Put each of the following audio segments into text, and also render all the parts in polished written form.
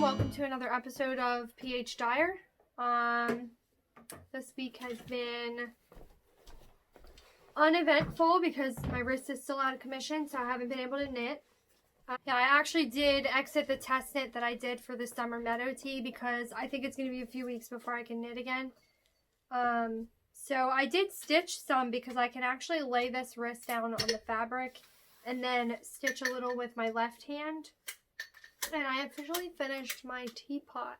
welcome to another episode of Phdyer. This week has been uneventful because my wrist is still out of commission, so I haven't been able to knit. Yeah, I actually did exit the test knit that I did for the summer Meadow Tee because I think it's going to be a few weeks before I can knit again. So I did stitch some because I can actually lay this wrist down on the fabric and then stitch a little with my left hand. And I officially finished my teapot.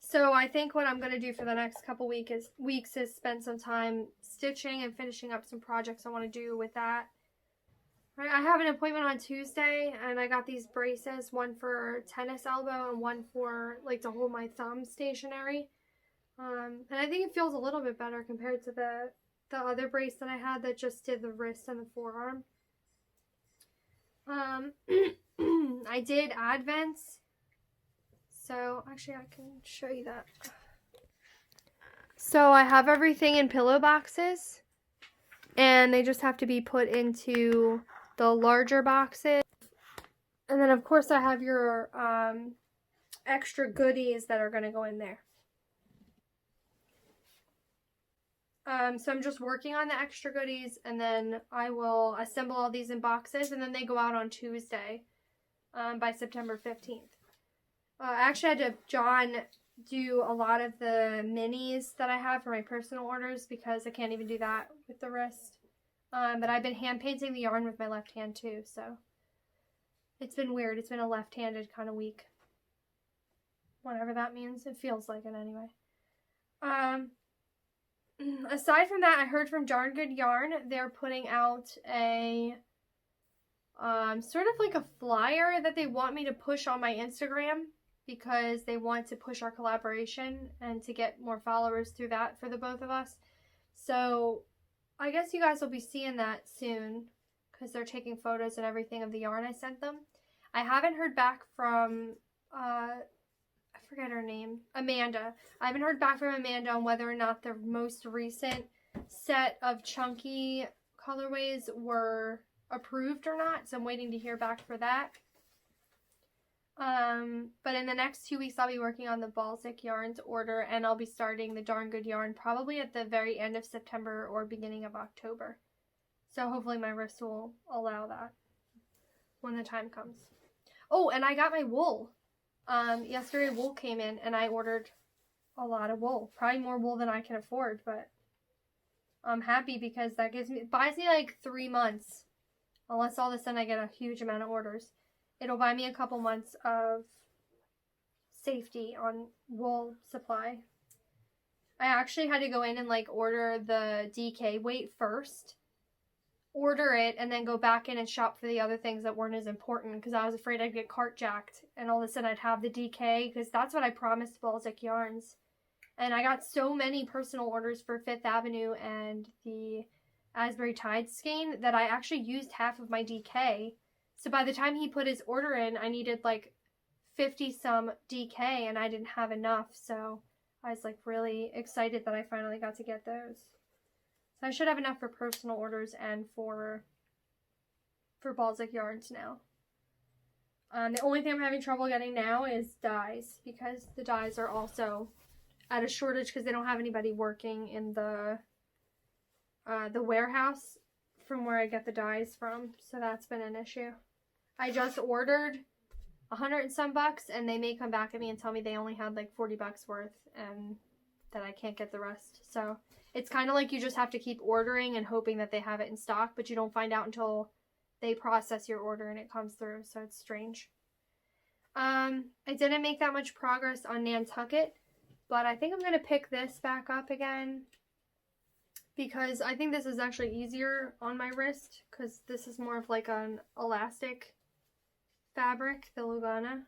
So I think what I'm going to do for the next couple weeks is spend some time stitching and finishing up some projects I want to do with that. Right, I have an appointment on Tuesday, and I got these braces, one for tennis elbow and one for like to hold my thumb stationary. And I think it feels a little bit better compared to the other brace that I had that just did the wrist and the forearm. I did advents, so actually I can show you that. So I have everything in pillow boxes, and they just have to be put into the larger boxes. And then of course I have your extra goodies that are going to go in there. So I'm just working on the extra goodies, and then I will assemble all these in boxes, and then they go out on Tuesday by September 15th. I actually had to John do a lot of the minis that I have for my personal orders because I can't even do that with the wrist. But I've been hand painting the yarn with my left hand too, so it's been weird. It's been a left-handed kind of week. Whatever that means. It feels like it anyway. Aside from that, I heard from Darn Good Yarn. They're putting out a sort of like a flyer that they want me to push on my Instagram because they want to push our collaboration and to get more followers through that for the both of us. So I guess you guys will be seeing that soon because they're taking photos and everything of the yarn I sent them. I haven't heard back from I forget her name, Amanda. I haven't heard back from Amanda on whether or not the most recent set of chunky colorways were approved or not, so I'm waiting to hear back for that. But in the next 2 weeks I'll be working on the Baltic yarns order, and I'll be starting the Darn Good Yarn probably at the very end of September or beginning of October. So hopefully my wrist will allow that when the time comes. Oh, and I got my wool. Yesterday wool came in, and I ordered a lot of wool. Probably more wool than I can afford, but I'm happy because that buys me like 3 months. Unless all of a sudden I get a huge amount of orders. It'll buy me a couple months of safety on wool supply. I actually had to go in and like order the DK weight first. Order it and then go back in and shop for the other things that weren't as important because I was afraid I'd get cart jacked and all of a sudden I'd have the DK because that's what I promised Baltic Yarns. And I got so many personal orders for Fifth Avenue and the Asbury Tide skein that I actually used half of my DK. So by the time he put his order in, I needed like 50 some DK and I didn't have enough. So I was like really excited that I finally got to get those. So I should have enough for personal orders and for Baltic Yarns now. The only thing I'm having trouble getting now is dyes because the dyes are also at a shortage because they don't have anybody working in the warehouse from where I get the dyes from. So that's been an issue. I just ordered $100 and some and they may come back at me and tell me they only had like $40 worth and that I can't get the rest. So it's kind of like you just have to keep ordering and hoping that they have it in stock, but you don't find out until they process your order and it comes through, so it's strange. I didn't make that much progress on Nantucket, but I think I'm going to pick this back up again because I think this is actually easier on my wrist because this is more of like an elastic fabric, the Lugana.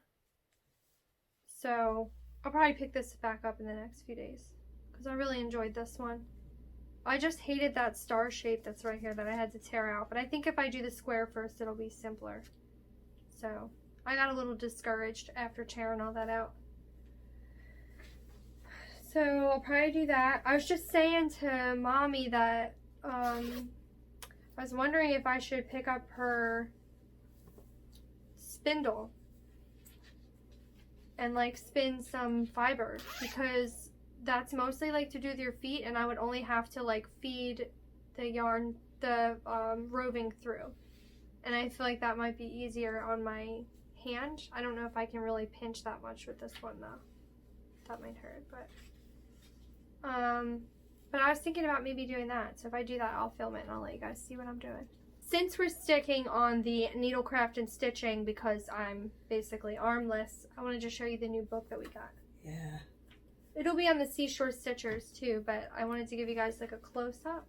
So I'll probably pick this back up in the next few days because I really enjoyed this one. I just hated that star shape that's right here that I had to tear out, but I think if I do the square first it'll be simpler. So I got a little discouraged after tearing all that out. So I'll probably do that. I was just saying to Mommy that I was wondering if I should pick up her spindle and like spin some fiber, because that's mostly like to do with your feet, and I would only have to like feed the yarn, the roving through, and I feel like that might be easier on my hand. I don't know if I can really pinch that much with this one though. That might hurt, but I was thinking about maybe doing that. So if I do that, I'll film it and I'll let you guys see what I'm doing. Since we're sticking on the needlecraft and stitching, because I'm basically armless, I wanted to show you the new book that we got. Yeah. It'll be on the Seashore Stitchers too, but I wanted to give you guys like a close-up.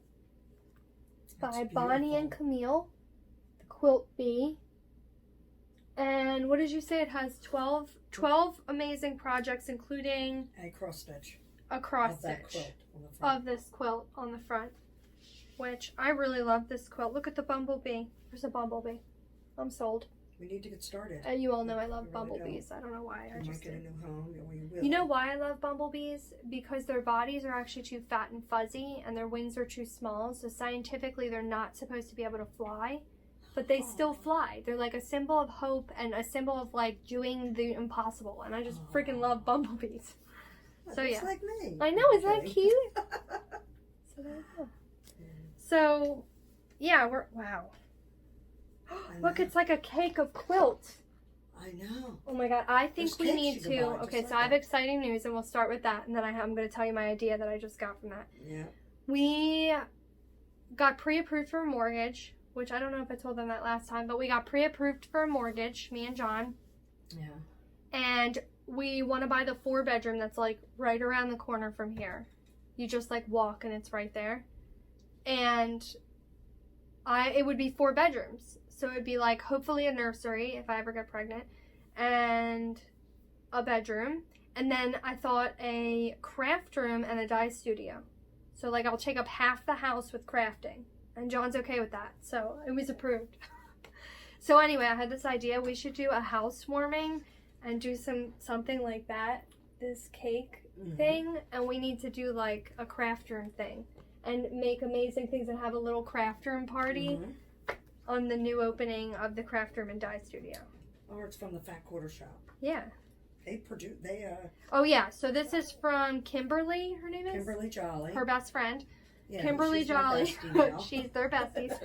It's by Bonnie and Camille, the Quilt Bee. And what did you say? It has 12 amazing projects, including a cross stitch. A cross stitch of this quilt on the front, which I really love this quilt. Look at the bumblebee. There's a bumblebee. I'm sold. We need to get started. You all know I love bumblebees. I don't know why. I just might get a new home. You will. You know why I love bumblebees? Because their bodies are actually too fat and fuzzy, and their wings are too small. So scientifically, they're not supposed to be able to fly, but they still fly. They're like a symbol of hope and a symbol of like doing the impossible. And I just freaking love bumblebees. So yeah, like me. I know, isn't that cute? So there you go. So yeah, wow. Look, it's like a cake of quilt. I know. Oh my god, I think we need to. Okay, so I have exciting news, and we'll start with that, and then I'm going to tell you my idea that I just got from that. Yeah. We got pre-approved for a mortgage, which I don't know if I told them that last time, but we got pre-approved for a mortgage, me and John. Yeah. And we want to buy the 4-bedroom that's like right around the corner from here. You just like walk and it's right there. And it would be 4 bedrooms. So it'd be like hopefully a nursery if I ever get pregnant, and a bedroom. And then I thought a craft room and a dye studio. So like I'll take up half the house with crafting. And John's okay with that. So it was approved. So anyway, I had this idea. We should do a housewarming and do something like that, this cake thing, and we need to do like a craft room thing and make amazing things and have a little craft room party on the new opening of the craft room and dye studio. Or it's from the Fat Quarter Shop. Yeah. Oh yeah, so this is from Kimberly, her name is? Kimberly Jolly. Her best friend. Yeah, Kimberly Jolly. She's their besties.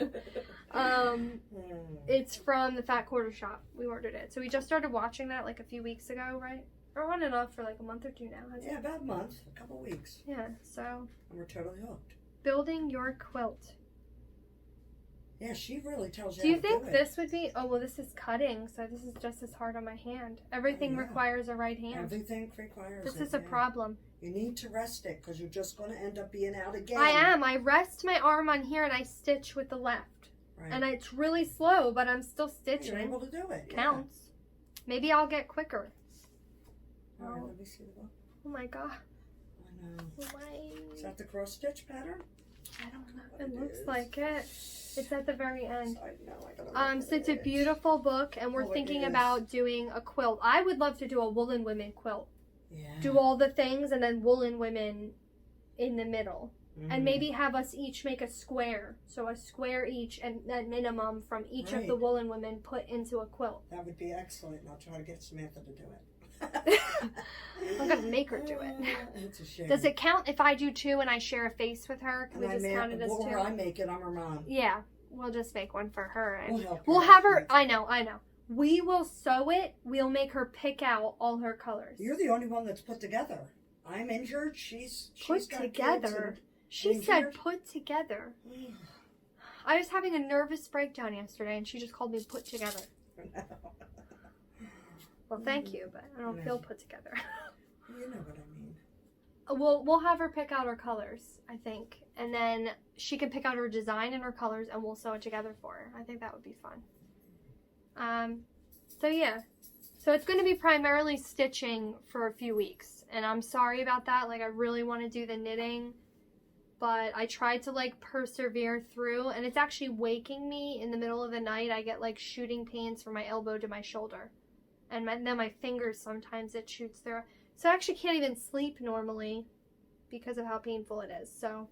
It's from the Fat Quarter Shop. We ordered it. So we just started watching that like a few weeks ago, right? Or on and off for like a month or two now. Yeah, about a month, a couple weeks. Yeah, so. And we're totally hooked. Building your quilt. Yeah, she really tells you. Do you think this would be? Oh well, this is cutting, so this is just as hard on my hand. Everything requires a right hand. Everything requires. This is a problem. You need to rest it because you're just going to end up being out again. I am. I rest my arm on here and I stitch with the left. Right. And it's really slow, but I'm still stitching. You're able to do it. Counts. Maybe I'll get quicker. All right, let me see the book. Oh my god. I know. Why? Is that the cross stitch pattern? I don't know. It looks like it. It's at the very end. I know. So it's a beautiful book, and we're thinking about doing a quilt. I would love to do a Woolen Women quilt. Yeah. Do all the things, and then Woolen Women in the middle. And maybe have us each make a square. So a square each, and a minimum from each of the Woolen Women put into a quilt. That would be excellent. And I'll try to get Samantha to do it. I'm going to make her do it. It's a shame. Does it count if I do 2 and I share a face with her? Can we just count it as 2? Or I make it, I'm her mom. Yeah, we'll just make one for her. And we'll have her, I know. We will sew it. We'll make her pick out all her colors. You're the only one that's put together. I'm injured. She's put together. She said put together. I was having a nervous breakdown yesterday, and she just called me put together. Well, thank you, but I don't feel put together. You know what I mean. We'll have her pick out her colors, I think, and then she can pick out her design and her colors, and we'll sew it together for her. I think that would be fun. So yeah, so it's going to be primarily stitching for a few weeks, and I'm sorry about that. Like, I really want to do the knitting, but I tried to like persevere through, and it's actually waking me in the middle of the night. I get like shooting pains from my elbow to my shoulder, and then my fingers, sometimes it shoots through. So I actually can't even sleep normally because of how painful it is. So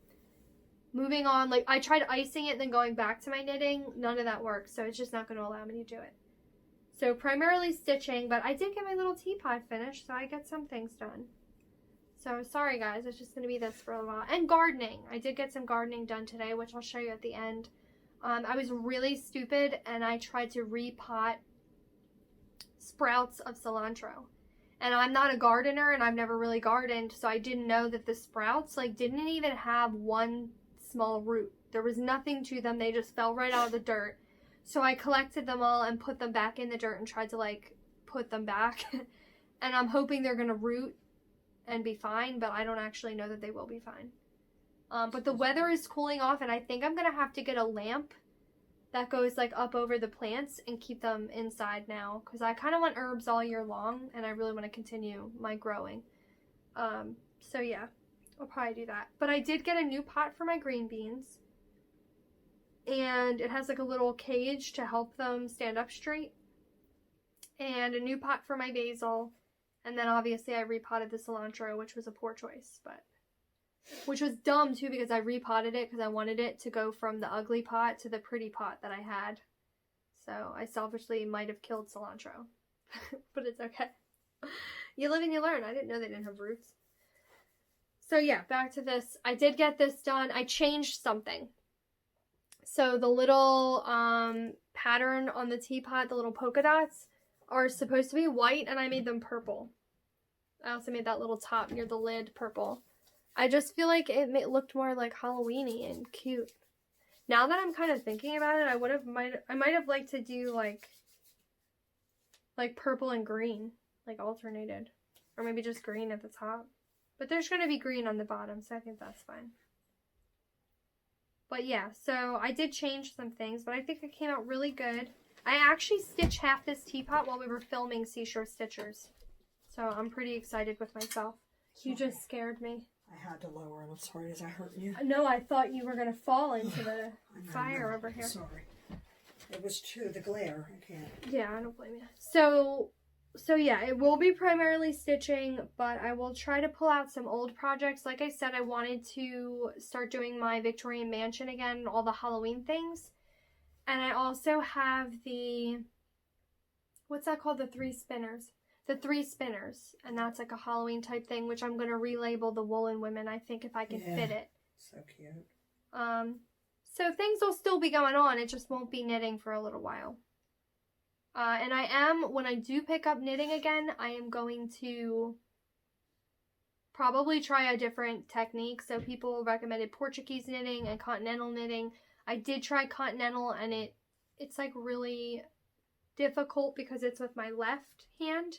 moving on, like I tried icing it and then going back to my knitting. None of that works. So it's just not going to allow me to do it. So primarily stitching, but I did get my little teapot finished, so I get some things done. So sorry guys, it's just going to be this for a while. And gardening. I did get some gardening done today, which I'll show you at the end. I was really stupid and I tried to repot sprouts of cilantro. And I'm not a gardener and I've never really gardened, so I didn't know that the sprouts like didn't even have one small root. There was nothing to them. They just fell right out of the dirt. So I collected them all and put them back in the dirt and tried to like put them back. And I'm hoping they're going to root and be fine, but I don't actually know that they will be fine. But the weather is cooling off and I think I'm going to have to get a lamp that goes like up over the plants and keep them inside now, because I kind of want herbs all year long and I really want to continue my growing. So yeah, I'll probably do that. But I did get a new pot for my green beans, and it has like a little cage to help them stand up straight, and a new pot for my basil, and then obviously I repotted the cilantro, which was a poor choice, but which was dumb too, because I repotted it because I wanted it to go from the ugly pot to the pretty pot that I had. So I selfishly might have killed cilantro. But it's okay. You live and you learn. I didn't know they didn't have roots. So yeah, back to this. I did get this done. I changed something. So the little pattern on the teapot, the little polka dots, are supposed to be white, and I made them purple. I also made that little top near the lid purple. I just feel like it looked more like Halloween-y and cute. Now that I'm kind of thinking about it, I might have liked to do like purple and green, like alternated, or maybe just green at the top. But there's going to be green on the bottom, so I think that's fine. But yeah, so I did change some things, but I think it came out really good. I actually stitched half this teapot while we were filming Seashore Stitchers, so I'm pretty excited with myself. You just scared me. I had to lower it. I'm sorry. Is I hurting you? No, I thought you were going to fall into the fire over here. Sorry. It was the glare. I can't. Yeah, I don't blame you. So yeah, it will be primarily stitching, but I will try to pull out some old projects. Like I said, I wanted to start doing my Victorian mansion again, all the Halloween things. And I also have what's that called? The 3 spinners. The 3 spinners, and that's like a Halloween type thing, which I'm going to relabel the Woolen Women, I think, if I can fit it. So cute. So things will still be going on, it just won't be knitting for a little while. And when I do pick up knitting again, I am going to probably try a different technique. So people recommended Portuguese knitting and continental knitting. I did try continental, and it's like really difficult because it's with my left hand.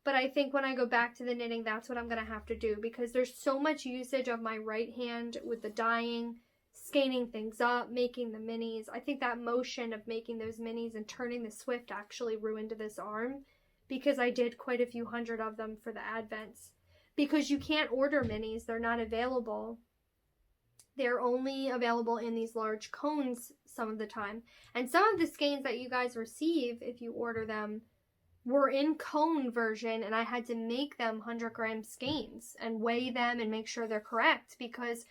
But I think when I go back to the knitting, that's what I'm going to have to do, because there's so much usage of my right hand with the dyeing, skeins things up, making the minis. I think that motion of making those minis and turning the Swift actually ruined this arm, because I did quite a few hundred of them for the advents. Because you can't order minis, they're not available. They're only available in these large cones some of the time. And some of the skeins that you guys receive, if you order them, were in cone version, and I had to make them 100-gram skeins and weigh them and make sure they're correct, because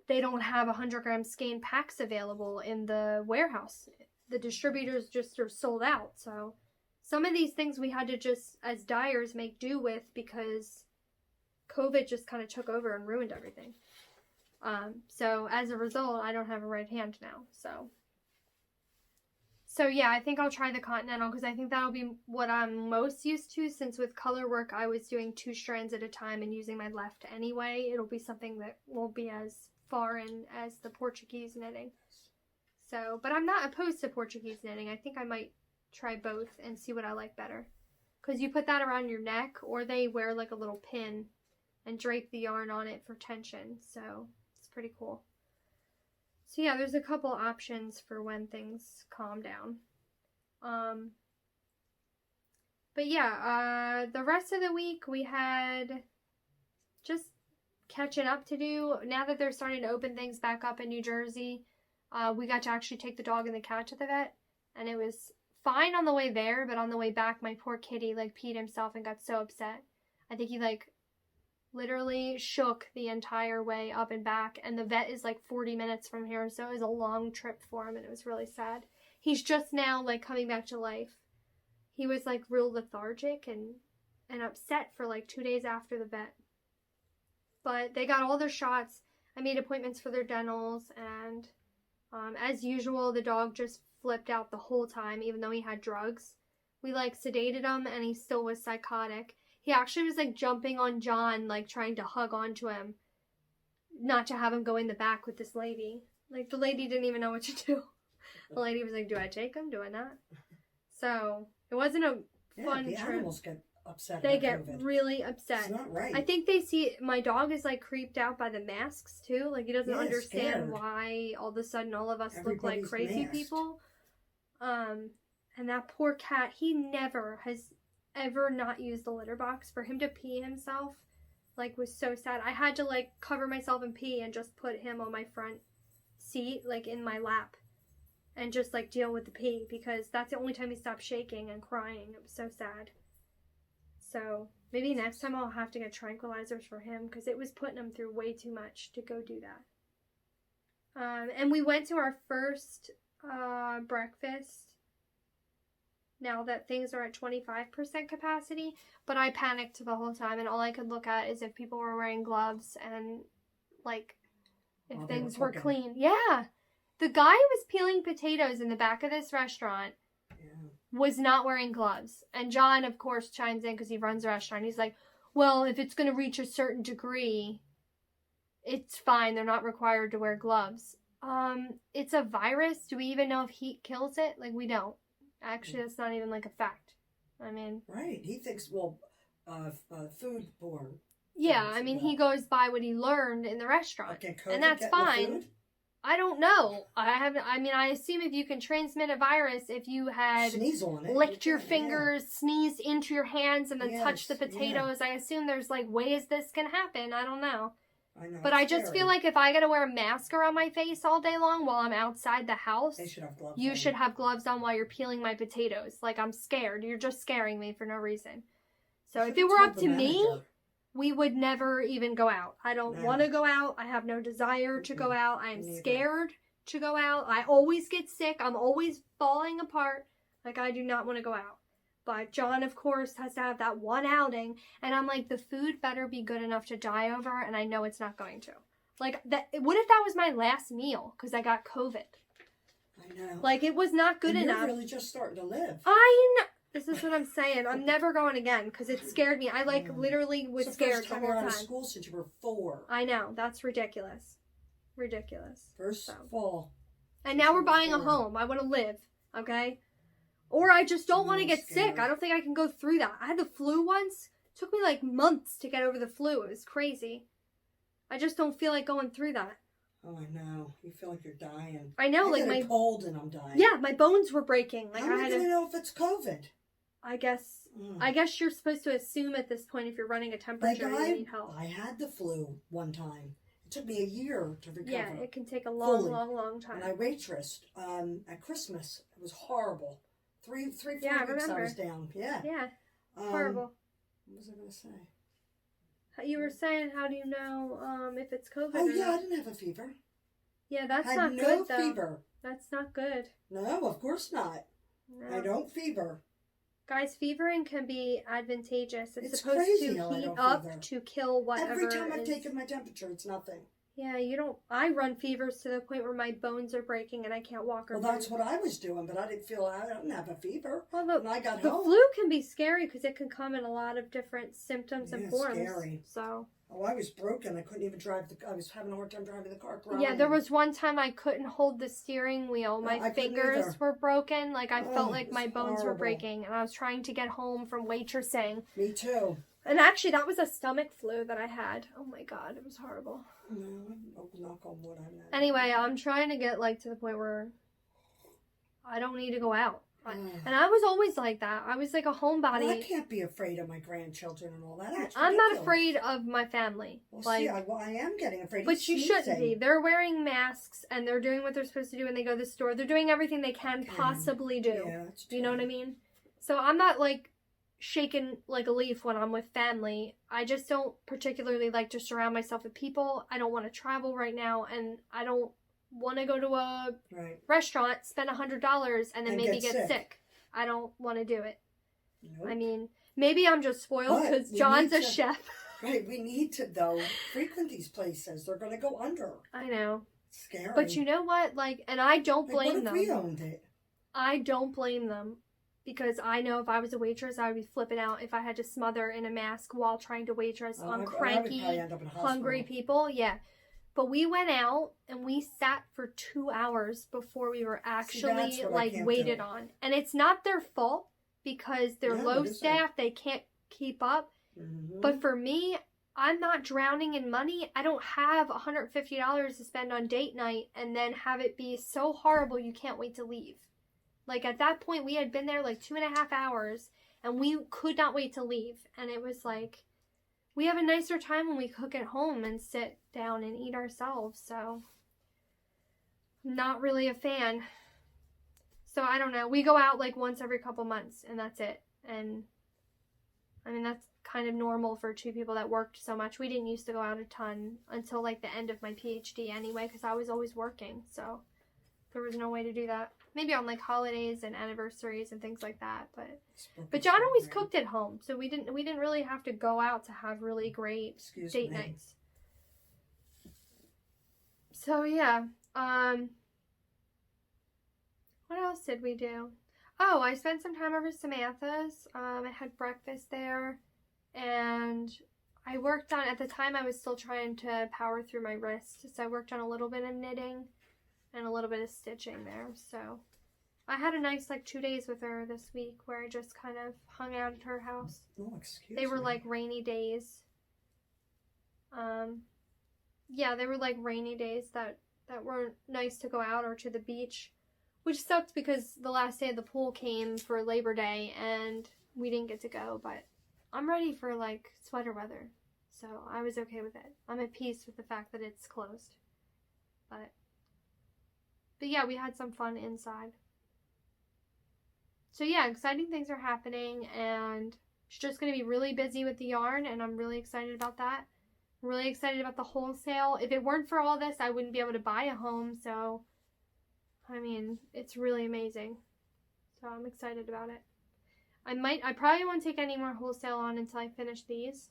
they don't have 100-gram skein packs available in the warehouse. The distributors just are sold out. So some of these things we had to just, as dyers, make do with, because COVID just kind of took over and ruined everything. So as a result, I don't have a right hand now. So yeah, I think I'll try the continental, because I think that'll be what I'm most used to, since with color work I was doing 2 strands at a time and using my left anyway. It'll be something that won't be as foreign as the Portuguese knitting. So, but I'm not opposed to Portuguese knitting. I think I might try both and see what I like better. Because you put that around your neck, or they wear like a little pin and drape the yarn on it for tension. So it's pretty cool. So yeah, there's a couple options for when things calm down. But yeah, the rest of the week we had just catching up to do. Now that they're starting to open things back up in New Jersey, we got to actually take the dog and the cat to the vet, and it was fine on the way there, but on the way back, my poor kitty peed himself and got so upset. I think he literally shook the entire way up and back, and the vet is 40 minutes from here, so it was a long trip for him, and it was really sad. He's just now coming back to life. he was like real lethargic and upset for like 2 days after the vet. But they got all their shots. I made appointments for their dentals, and as usual, the dog just flipped out the whole time, even though he had drugs. We like sedated him, and he still was psychotic. He actually was like jumping on John, like trying to hug onto him, not to have him go in the back with this lady. Like the lady didn't even know what to do. The lady was like, do I take him? Do I not? So it wasn't a fun the trip. animals get upset. They about get COVID. really upset. It's not right. I think they see my dog is like creeped out by the masks too. Like he doesn't understand scared. why all of a sudden all of us look like Everybody's crazy masked. people. And that poor cat, he never has ever not used the litter box. For him to pee himself, like, was so sad. I had to like cover myself in pee and just put him on my front seat, like in my lap, and just like deal with the pee, because that's the only time he stopped shaking and crying. It was so sad. So maybe next time I'll have to get tranquilizers for him, because it was putting him through way too much to go do that. And we went to our first breakfast now that things are at 25% capacity, but I panicked the whole time, and all I could look at is if people were wearing gloves and like if things were clean. Yeah. The guy who was peeling potatoes in the back of this restaurant was not wearing gloves. And John, of course, chimes in because he runs the restaurant. He's like, well, if it's going to reach a certain degree, it's fine. They're not required to wear gloves. It's a virus. Do we even know if heat kills it? Like, we don't. Actually, that's not even like a fact. I mean, right. He thinks, foodborne. Yeah, I mean, he goes by what he learned in the restaurant, Okay, and that's fine. I don't know. I assume if you can transmit a virus, if you had sneeze on it, licked your fingers, sneezed into your hands, and then touched the potatoes, I assume there's like ways this can happen. I don't know. I know, but I just feel like if I gotta wear a mask around my face all day long while I'm outside the house, they should have gloves you on. should have gloves on while you're peeling my potatoes. Like, I'm scared. You're just scaring me for no reason. So if it were up to me, we would never even go out. I don't want to go out. I have no desire to go out. I'm scared to go out. I always get sick. I'm always falling apart. Like, I do not want to go out. But John, of course, has to have that one outing. And I'm like, the food better be good enough to die over. And I know it's not going to. Like, what if that was my last meal? Because I got COVID. I know. Like, it was not good enough. You're really just starting to live. I know. This is what I'm saying. I'm never going again because it scared me. I literally was scared the whole time. Out of school since you were 4. I know. That's ridiculous. Ridiculous. First fall. And now we're buying a home. I want to live. Okay? Or I just don't want to get sick. I don't think I can go through that. I had the flu once. It took me like months to get over the flu. It was crazy. I just don't feel like going through that. Oh, I know. You feel like you're dying. I know. I like get a cold and I'm dying. Yeah, my bones were breaking. Like, How am I going to know if it's COVID? I guess you're supposed to assume at this point if you're running a temperature, you need help. I had the flu one time. It took me a year to recover. Yeah, it can take a long time. And I waitressed at Christmas. It was horrible. 4 weeks I was down. Yeah. Yeah. Horrible. What was I going to say? You were saying, how do you know if it's COVID? Oh, yeah, I didn't have a fever. Yeah, that's I not had good, though. no fever. That's not good. No, of course not. No. I don't fever. Guys, fevering can be advantageous. It's supposed crazy to heat up to kill whatever. Every time I've taken my temperature, it's nothing. Yeah, you don't. I run fevers to the point where my bones are breaking and I can't walk or Well, that's what I was doing, but I didn't have a fever. Well, when I got the home. flu can be scary because it can come in a lot of different symptoms and forms. Scary. So. Oh, I was broken. I couldn't even drive I was having a hard time driving the car. Crying. Yeah, there was one time I couldn't hold the steering wheel. My fingers were broken. Like, I felt like my bones were breaking. And I was trying to get home from waitressing. Me too. And actually, that was a stomach flu that I had. Oh my God, it was horrible. No, knock on wood. Anyway, I'm trying to get, like, to the point where I don't need to go out. And I was always like that. I was like a homebody. Well, I can't be afraid of my grandchildren and all that. I'm not afraid of my family. Well, like, see, I am getting afraid. But you shouldn't be. They're wearing masks and they're doing what they're supposed to do when they go to the store. They're doing everything they can possibly do. Yeah, that's true. You know what I mean? So I'm not like shaken like a leaf when I'm with family. I just don't particularly like to surround myself with people. I don't want to travel right now, and I don't want to go to a restaurant, spend $100, and then maybe get sick. I don't want to do it. Nope. I mean, maybe I'm just spoiled because John's a chef. Right, we need to, though, frequent these places. They're going to go under. I know. It's scary. But you know what? Like, and I don't blame them. What if we owned it? I don't blame them. Because I know if I was a waitress, I would be flipping out if I had to smother in a mask while trying to waitress on cranky, hungry people. Yeah. But we went out and we sat for 2 hours before we were actually waited on. And it's not their fault because they're low staff. They can't keep up. Mm-hmm. But for me, I'm not drowning in money. I don't have $150 to spend on date night and then have it be so horrible you can't wait to leave. Like, at that point, we had been there, 2.5 hours, and we could not wait to leave. And it was like, we have a nicer time when we cook at home and sit down and eat ourselves. So, not really a fan. So, I don't know. We go out, once every couple months, and that's it. And, I mean, that's kind of normal for two people that worked so much. We didn't used to go out a ton until, the end of my PhD anyway, because I was always working. So, there was no way to do that. Maybe on holidays and anniversaries and things like that, but John always cooked at home, so we didn't really have to go out to have really great date nights. So yeah, what else did we do? Oh, I spent some time over Samantha's. I had breakfast there, and I worked on, at the time I was still trying to power through my wrist, so I worked on a little bit of knitting and a little bit of stitching there. So I had a nice 2 days with her this week where I just kind of hung out at her house. Oh, excuse me. They were rainy days. Yeah, they were rainy days that weren't nice to go out or to the beach, which sucked because the last day of the pool came for Labor Day and we didn't get to go, but I'm ready for sweater weather. So I was okay with it. I'm at peace with the fact that it's closed. But yeah, we had some fun inside. So yeah, exciting things are happening, and she's just going to be really busy with the yarn, and I'm really excited about that. I'm really excited about the wholesale. If it weren't for all this, I wouldn't be able to buy a home, so, I mean, it's really amazing. So I'm excited about it. I probably won't take any more wholesale on until I finish these.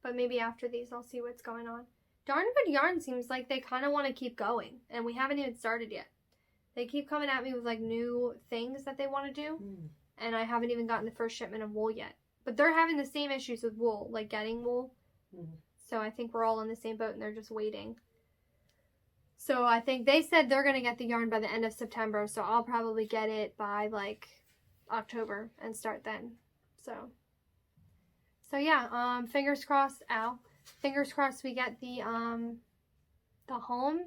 But maybe after these, I'll see what's going on. Darn Good Yarn seems like they kind of want to keep going, and we haven't even started yet. They keep coming at me with new things that they want to do, and I haven't even gotten the first shipment of wool yet. But they're having the same issues with wool, getting wool. So I think we're all in the same boat, and they're just waiting. So I think they said they're going to get the yarn by the end of September, so I'll probably get it by October and start then. So yeah, fingers crossed. Fingers crossed we get the home.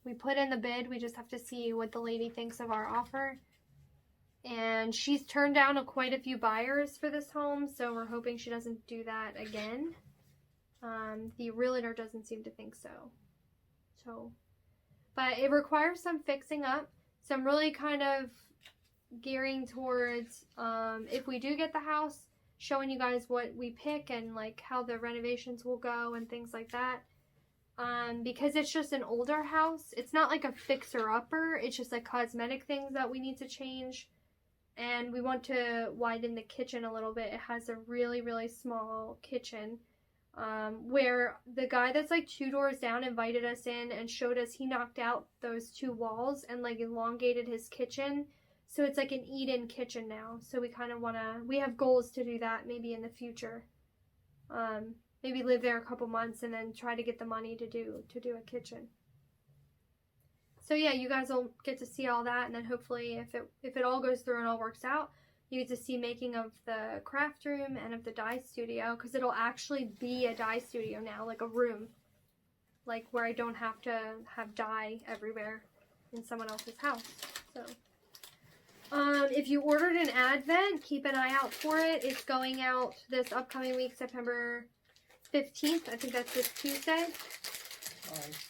We put in the bid. We just have to see what the lady thinks of our offer. And she's turned down quite a few buyers for this home, so we're hoping she doesn't do that again. The realtor doesn't seem to think so. But it requires some fixing up. So I'm really kind of gearing towards, if we do get the house, showing you guys what we pick and how the renovations will go and things like that. Because it's just an older house. It's not a fixer-upper. It's just cosmetic things that we need to change. And we want to widen the kitchen a little bit. It has a really, really small kitchen. Where the guy that's 2 doors down invited us in and showed us he knocked out those 2 walls and elongated his kitchen. So it's an eat-in kitchen now. So we kind of want to, we have goals to do that maybe in the future. Maybe live there a couple months and then try to get the money to do a kitchen. So yeah, you guys will get to see all that, and then hopefully if it all goes through and all works out, you get to see making of the craft room and of the dye studio, because it'll actually be a dye studio now, a room, where I don't have to have dye everywhere in someone else's house. So if you ordered an advent, keep an eye out for it. It's going out this upcoming week, September 15th. I think that's this Tuesday.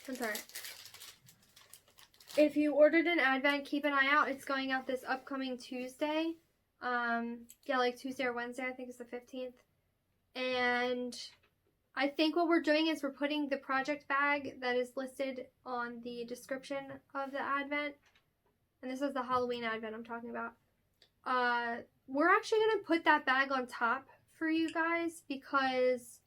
I'm sorry. If you ordered an advent, keep an eye out. It's going out this upcoming Tuesday. Yeah, Tuesday or Wednesday, I think it's the 15th. And I think what we're doing is we're putting the project bag that is listed on the description of the advent. And this is the Halloween advent I'm talking about. we're actually going to put that bag on top for you guys because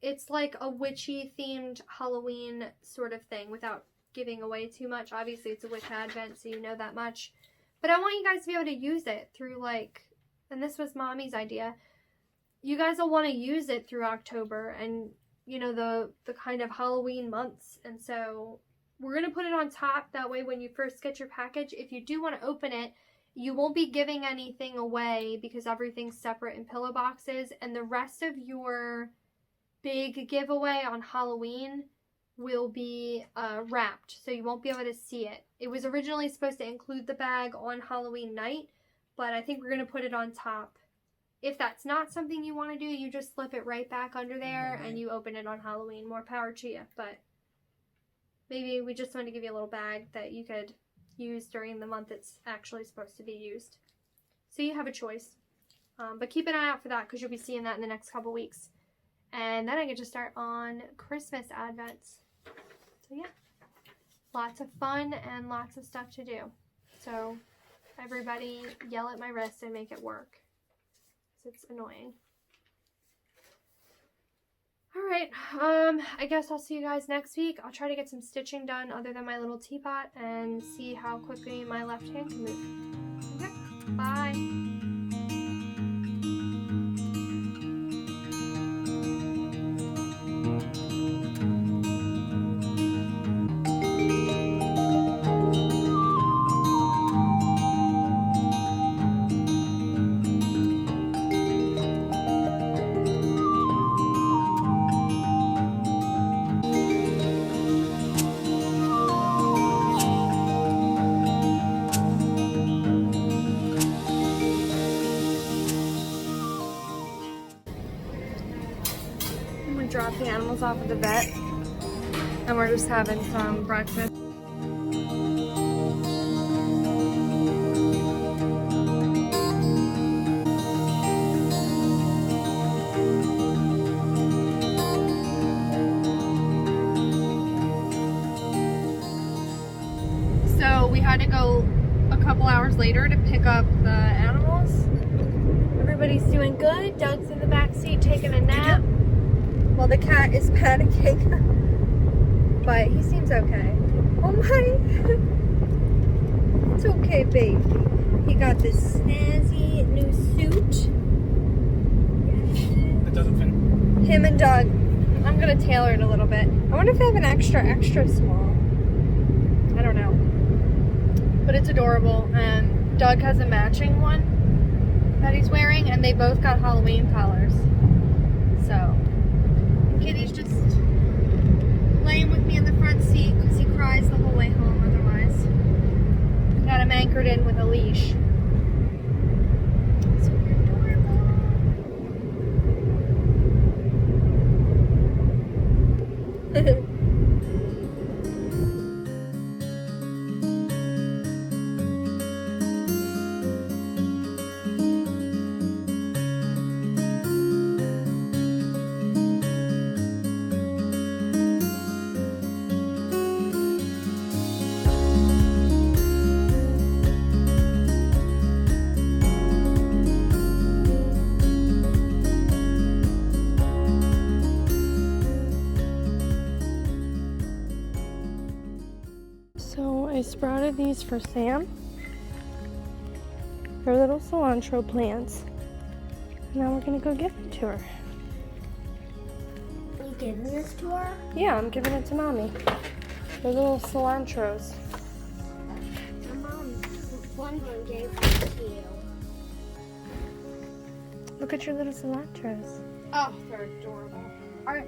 it's like a witchy themed Halloween sort of thing without giving away too much. Obviously it's a witch advent, so you know that much. But I want you guys to be able to use it through like, and this was Mommy's idea, you guys will want to use it through October and, you know, the kind of Halloween months. And so we're going to put it on top. That way when you first get your package, if you do want to open it, you won't be giving anything away because everything's separate in pillow boxes. And the rest of your big giveaway on Halloween will be wrapped, so you won't be able to see it. It was originally supposed to include the bag on Halloween night, but I think we're going to put it on top. If that's not something you want to do, you just slip it right back under there and you open it on Halloween. More power to you, but maybe we just wanted to give you a little bag that you could use during the month it's actually supposed to be used. So you have a choice. But keep an eye out for that because you'll be seeing that in the next couple weeks. And then I get to start on Christmas advents. So yeah, lots of fun and lots of stuff to do. So everybody yell at my wrist and make it work. It's annoying. Alright, I guess I'll see you guys next week. I'll try to get some stitching done other than my little teapot and see how quickly my left hand can move. Okay, bye. Drop the animals off at the vet and we're just having some breakfast. So we had to go a couple hours later to pick up the animals. Everybody's doing good. Doug's in the back seat taking a nap. Well, the cat is panicking, but he seems okay. Oh my, it's okay, baby. He got this snazzy new suit. It doesn't fit. Him and Doug, I'm gonna tailor it a little bit. I wonder if they have an extra small. I don't know, but it's adorable. And Doug has a matching one that he's wearing, and they both got Halloween collars. So. Kitty's just laying with me in the front seat because he cries the whole way home otherwise. Got him anchored in with a leash. So adorable. I sprouted these for Sam. They're little cilantro plants. Now we're gonna go give them to her. Are you giving this to her? Yeah, I'm giving it to Mommy. They're little cilantros. My one gave it to you. Look at your little cilantros. Oh, they're adorable. Our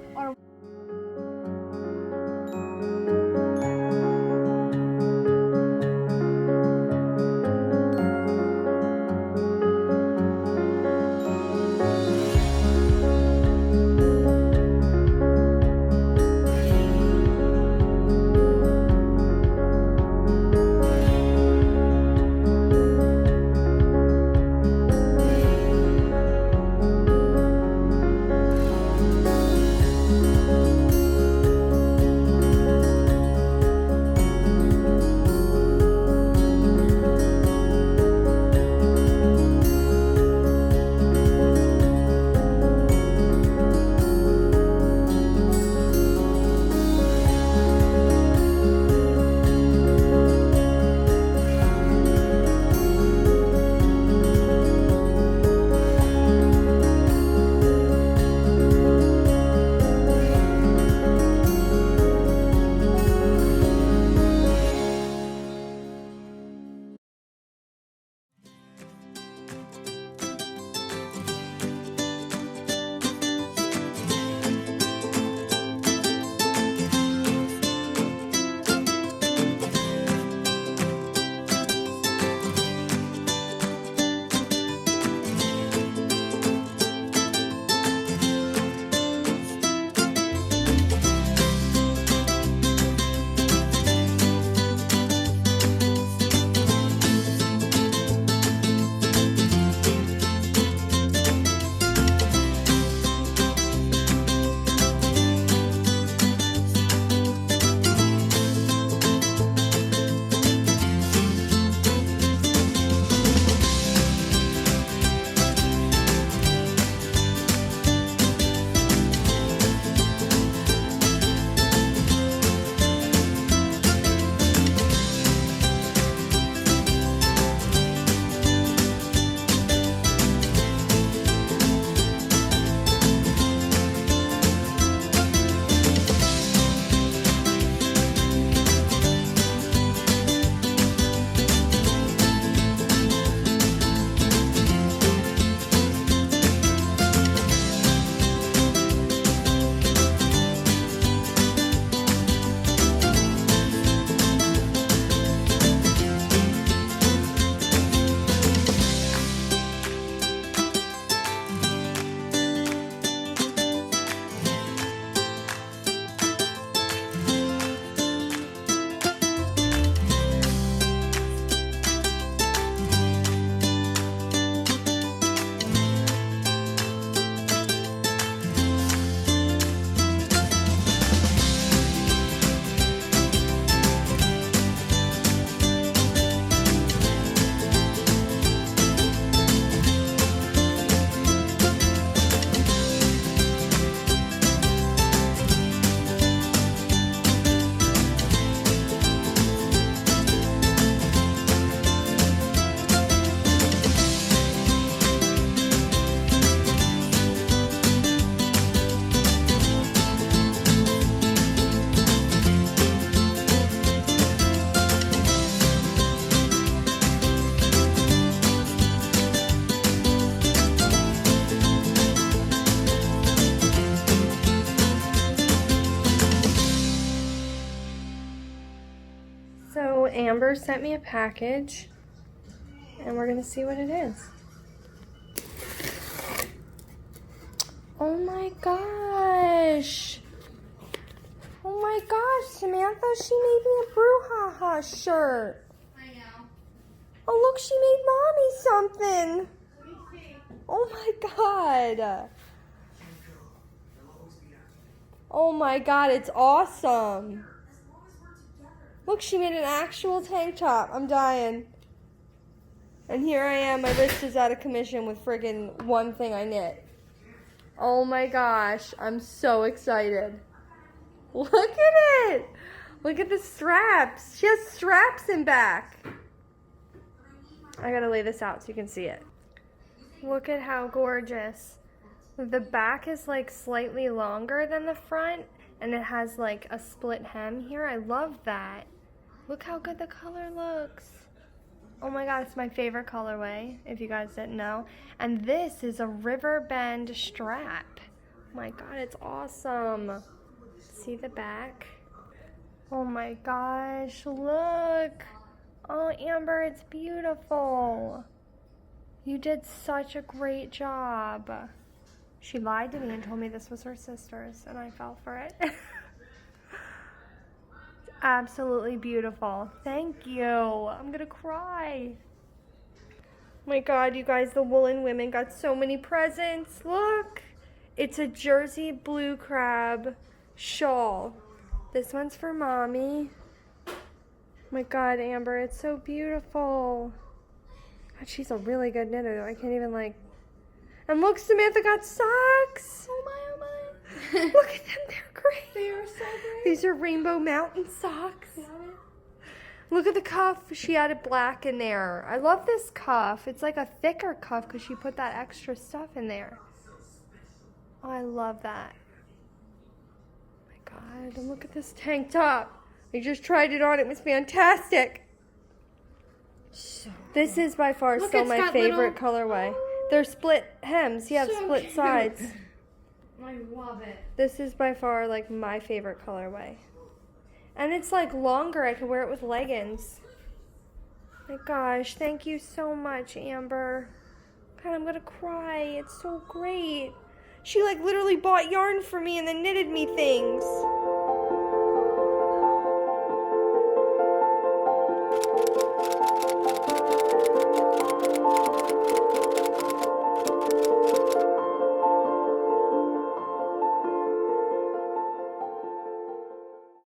Amber sent me a package, and we're gonna see what it is. Oh my gosh! Oh my gosh, Samantha, she made me a Brew Ha shirt. I know. Oh look, she made mommy something. Let me see. Oh my god. Oh my god, it's awesome. Look, she made an actual tank top. I'm dying. And here I am, my wrist is out of commission with friggin' one thing I knit. Oh my gosh, I'm so excited. Look at it. Look at the straps. She has straps in back. I gotta lay this out so you can see it. Look at how gorgeous. The back is like slightly longer than the front, and it has like a split hem here. I love that. Look how good the color looks. Oh my god, it's my favorite colorway, if you guys didn't know. And this is a riverbend strap. Oh my god, it's awesome. See the back? Oh my gosh, look. Oh, Amber, it's beautiful. You did such a great job. She lied to me and told me this was her sister's, and I fell for it. It's absolutely beautiful. Thank you. I'm gonna cry. Oh my god, you guys, the Woolen Women got so many presents. Look. It's a Jersey blue crab shawl. This one's for Mommy. Oh my god, Amber, it's so beautiful. God, she's a really good knitter, though. I can't even, like... And look, Samantha got socks. Oh my. Look at them, they're great. They are so great. These are Rainbow Mountain socks. Look at the cuff. She added black in there. I love this cuff. It's like a thicker cuff because she put that extra stuff in there. Oh, I love that. Oh my god, and look at this tank top. I just tried it on. It was fantastic. This is by far Look, still it's my got favorite little- colorway. They're split hems. You have So split cute. sides. I love it. This is by far like my favorite colorway. And it's like longer. I can wear it with leggings. My gosh, thank you so much, Amber. God, I'm gonna cry. It's so great. She like literally bought yarn for me and then knitted me things.